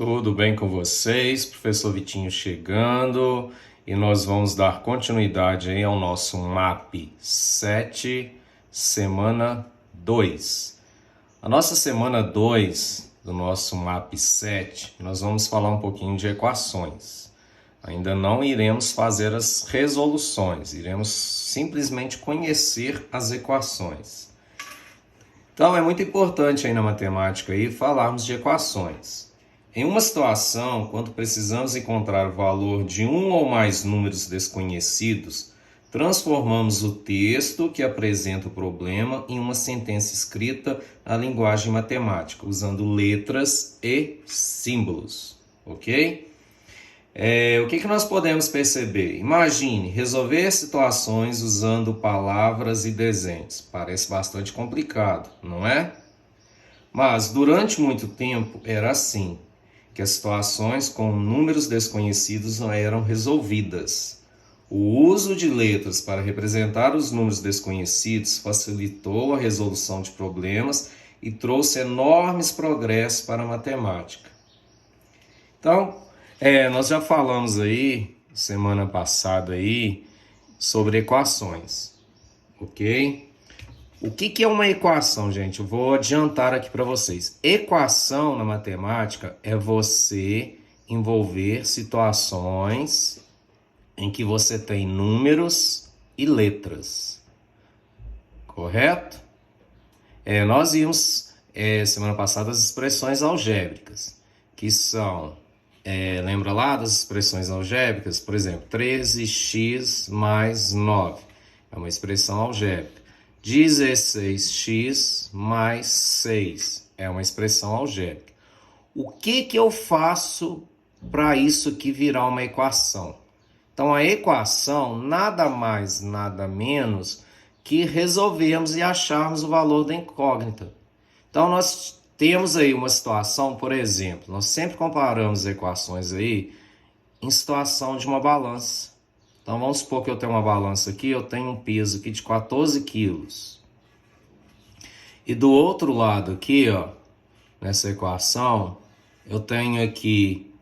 Tudo bem com vocês? Professor Vitinho chegando e nós vamos dar continuidade aí ao nosso MAP 7, semana 2. A nossa semana 2 do nosso MAP 7, nós vamos falar um pouquinho de equações. Ainda não iremos fazer as resoluções, iremos simplesmente conhecer as equações. Então é muito importante aí na matemática aí falarmos de equações. Em uma situação, quando precisamos encontrar o valor de um ou mais números desconhecidos, transformamos o texto que apresenta o problema em uma sentença escrita na linguagem matemática, usando letras e símbolos, ok? O que nós podemos perceber? Imagine resolver situações usando palavras e desenhos. Parece bastante complicado, não é? Mas durante muito tempo era assim, que as situações com números desconhecidos não eram resolvidas. O uso de letras para representar os números desconhecidos facilitou a resolução de problemas e trouxe enormes progressos para a matemática. Então, nós já falamos aí, semana passada aí, sobre equações, ok? O que é uma equação, gente? Eu vou adiantar aqui para vocês. Equação na matemática é você envolver situações em que você tem números e letras, correto? Nós vimos semana passada as expressões algébricas, que são, lembra lá das expressões algébricas? Por exemplo, 13x mais 9 é uma expressão algébrica. 16x mais 6 é uma expressão algébrica. O que eu faço para isso aqui virar uma equação? Então, a equação nada mais, nada menos que resolvermos e acharmos o valor da incógnita. Então, nós temos aí uma situação, por exemplo, nós sempre comparamos equações aí em situação de uma balança. Então, vamos supor que eu tenho uma balança aqui, eu tenho um peso aqui de 14 quilos. E do outro lado aqui, ó, nessa equação, eu tenho aqui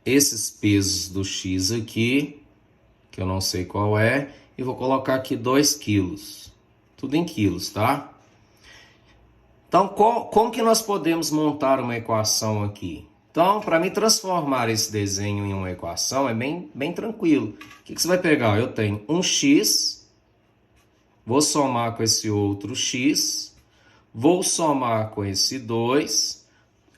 esses pesos do x aqui, que eu não sei qual é, e vou colocar aqui 2 quilos. Tudo em quilos, tá? Então, como que nós podemos montar uma equação aqui? Então, para mim transformar esse desenho em uma equação é bem tranquilo. O que você vai pegar? Eu tenho um x, vou somar com esse outro x, vou somar com esse 2.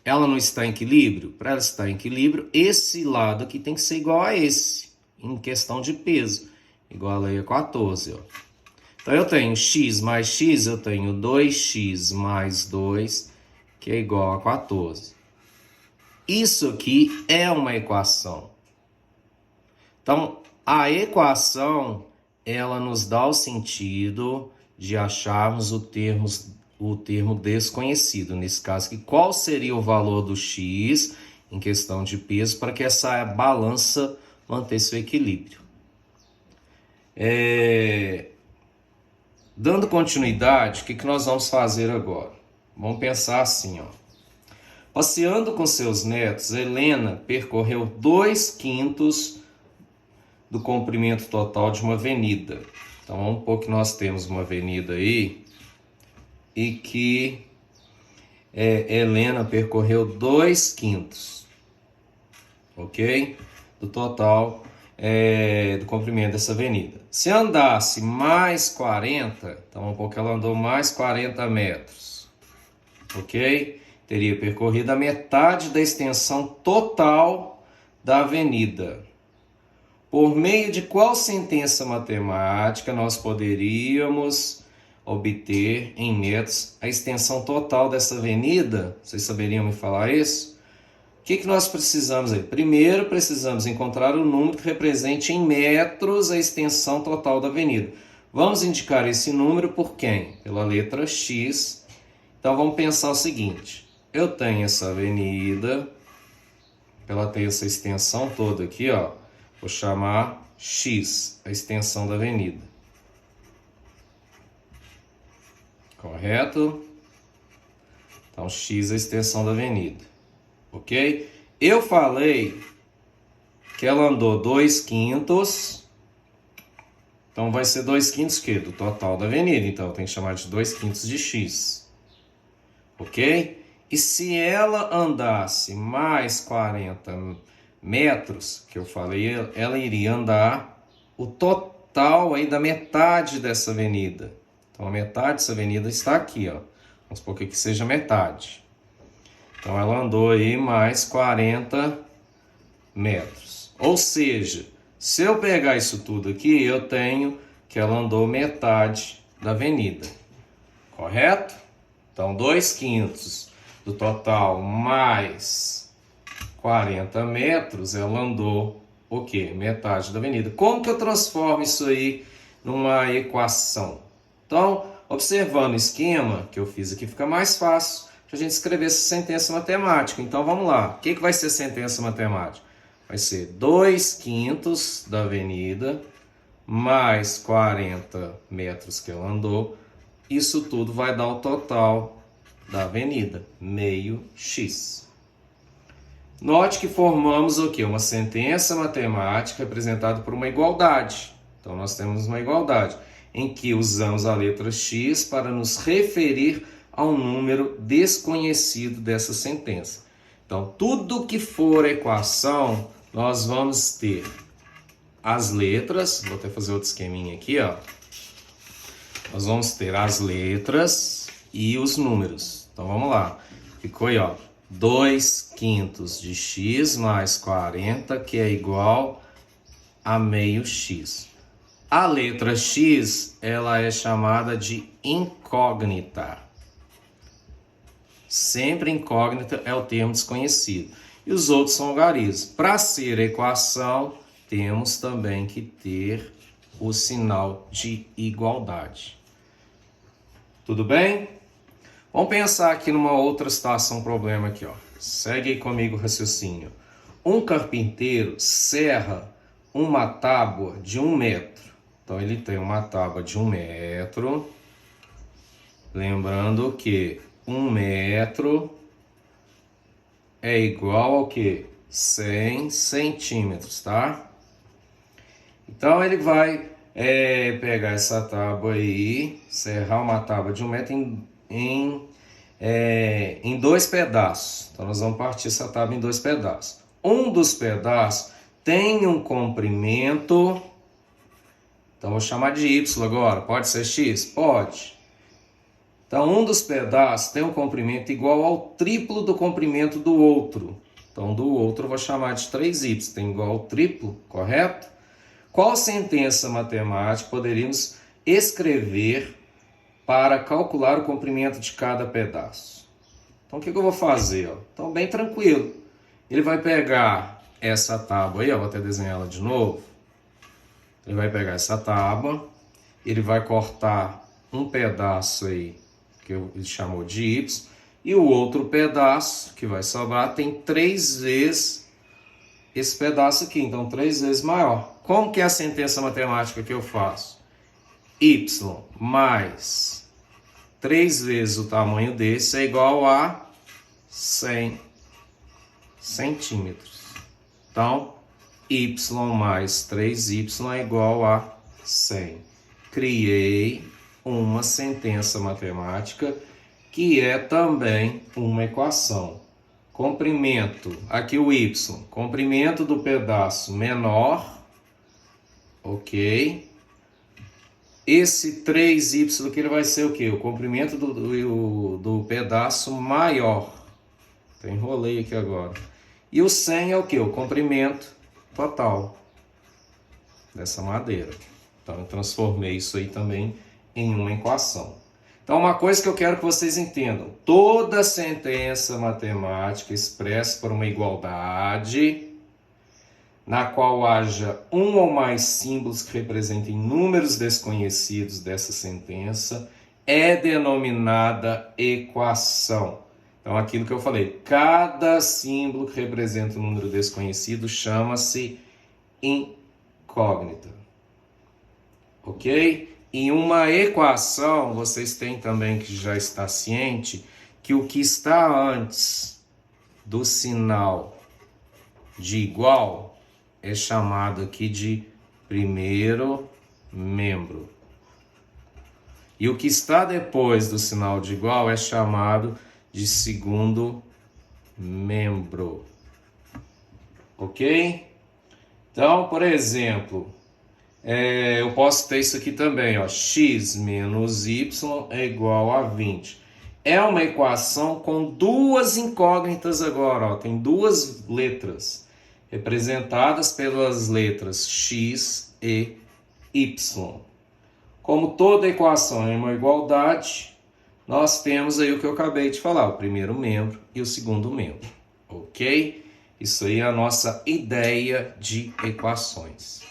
Ela não está em equilíbrio? Para ela estar em equilíbrio, esse lado aqui tem que ser igual a esse, em questão de peso. Igual aí a 14, ó. Então, eu tenho x mais x, eu tenho 2x mais 2, que é igual a 14. Isso aqui é uma equação. Então, a equação, ela nos dá o sentido de acharmos o termo desconhecido. Nesse caso aqui, qual seria o valor do x em questão de peso para que essa balança mantesse seu equilíbrio. Dando continuidade, o que nós vamos fazer agora? Vamos pensar assim, ó. Passeando com seus netos, Helena percorreu 2/5 do comprimento total de uma avenida. Então, vamos supor que nós temos uma avenida aí e que Helena percorreu 2/5, ok? Do total do comprimento dessa avenida. Se andasse mais 40, então vamos supor que ela andou mais 40 metros, ok? Teria percorrido a metade da extensão total da avenida. Por meio de qual sentença matemática nós poderíamos obter em metros a extensão total dessa avenida? Vocês saberiam me falar isso? O que nós precisamos aí? Primeiro, precisamos encontrar o número que represente em metros a extensão total da avenida. Vamos indicar esse número por quem? Pela letra X. Então, vamos pensar o seguinte. Eu tenho essa avenida, ela tem essa extensão toda aqui, ó. Vou chamar X, a extensão da avenida. Correto? Então, X é a extensão da avenida. ok? Eu falei que ela andou 2/5, então vai ser 2/5 que do total da avenida, então eu tenho que chamar de 2/5 de x, ok? E se ela andasse mais 40 metros, que eu falei, ela iria andar o total aí da metade dessa avenida. Então a metade dessa avenida está aqui, ó. Vamos supor que seja metade. Então ela andou aí mais 40 metros. Ou seja, se eu pegar isso tudo aqui, eu tenho que ela andou metade da avenida. Correto? Então 2/5 do total mais 40 metros, ela andou o quê? Metade da avenida. Como que eu transformo isso aí numa equação? Então, observando o esquema que eu fiz aqui, fica mais fácil para a gente escrever essa sentença matemática. Então, vamos lá. O que vai ser sentença matemática? Vai ser 2/5 da avenida mais 40 metros que ela andou. Isso tudo vai dar o total da avenida, meio x. Note que formamos o quê? Uma sentença matemática representada por uma igualdade. Então, nós temos uma igualdade em que usamos a letra x para nos referir ao número desconhecido dessa sentença. Então, tudo que for equação, nós vamos ter as letras, vou até fazer outro esqueminha aqui, ó. Nós vamos ter as letras e os números. Então, vamos lá. Ficou aí, ó. 2/5 de x mais 40, que é igual a meio x. A letra x, ela é chamada de incógnita. Sempre incógnita é o termo desconhecido. E os outros são algarismos. Para ser equação, temos também que ter o sinal de igualdade. Tudo bem? Vamos pensar aqui numa outra situação, problema aqui, ó. Segue aí comigo o raciocínio. Um carpinteiro serra uma tábua de 1 metro. Então, ele tem uma tábua de 1 metro. Lembrando que 1 metro é igual ao quê? 100 centímetros, tá? Então, ele vai pegar essa tábua aí, serrar uma tábua de 1 metro em 2 pedaços. Então, nós vamos partir essa tábua em 2 pedaços. Um dos pedaços tem um comprimento, então vou chamar de y agora, pode ser x? Pode. Então, um dos pedaços tem um comprimento igual ao triplo do comprimento do outro. Então, do outro eu vou chamar de 3y, tem igual ao triplo, correto? Qual sentença matemática poderíamos escrever para calcular o comprimento de cada pedaço? Então, o que eu vou fazer? Ó? Então, bem tranquilo. Ele vai pegar essa tábua aí, ó, vou até desenhar ela de novo. Ele vai pegar essa tábua, ele vai cortar um pedaço aí, que ele chamou de y, e o outro pedaço que vai sobrar tem 3 vezes esse pedaço aqui, então 3 vezes maior. Como que é a sentença matemática que eu faço? Y mais 3 vezes o tamanho desse é igual a 100 centímetros. Então, y mais 3y é igual a 100. Criei uma sentença matemática que é também uma equação. Comprimento, aqui o y, comprimento do pedaço menor, ok? Esse 3y aqui ele vai ser o quê? O comprimento do pedaço maior. Então, enrolei aqui agora. E o 100 é o quê? O comprimento total dessa madeira. Então, eu transformei isso aí também em uma equação. Então, uma coisa que eu quero que vocês entendam. Toda sentença matemática expressa por uma igualdade, na qual haja um ou mais símbolos que representem números desconhecidos dessa sentença, é denominada equação. Então, aquilo que eu falei, cada símbolo que representa um número desconhecido chama-se incógnita. Ok? Em uma equação, vocês têm também que já está ciente que o que está antes do sinal de igual é chamado aqui de primeiro membro. E o que está depois do sinal de igual é chamado de segundo membro. Ok? Então, por exemplo, eu posso ter isso aqui também, ó, x menos y é igual a 20. É uma equação com duas incógnitas agora, ó, tem duas letras, representadas pelas letras x e y. Como toda equação é uma igualdade, nós temos aí o que eu acabei de falar, o primeiro membro e o segundo membro, ok? Isso aí é a nossa ideia de equações.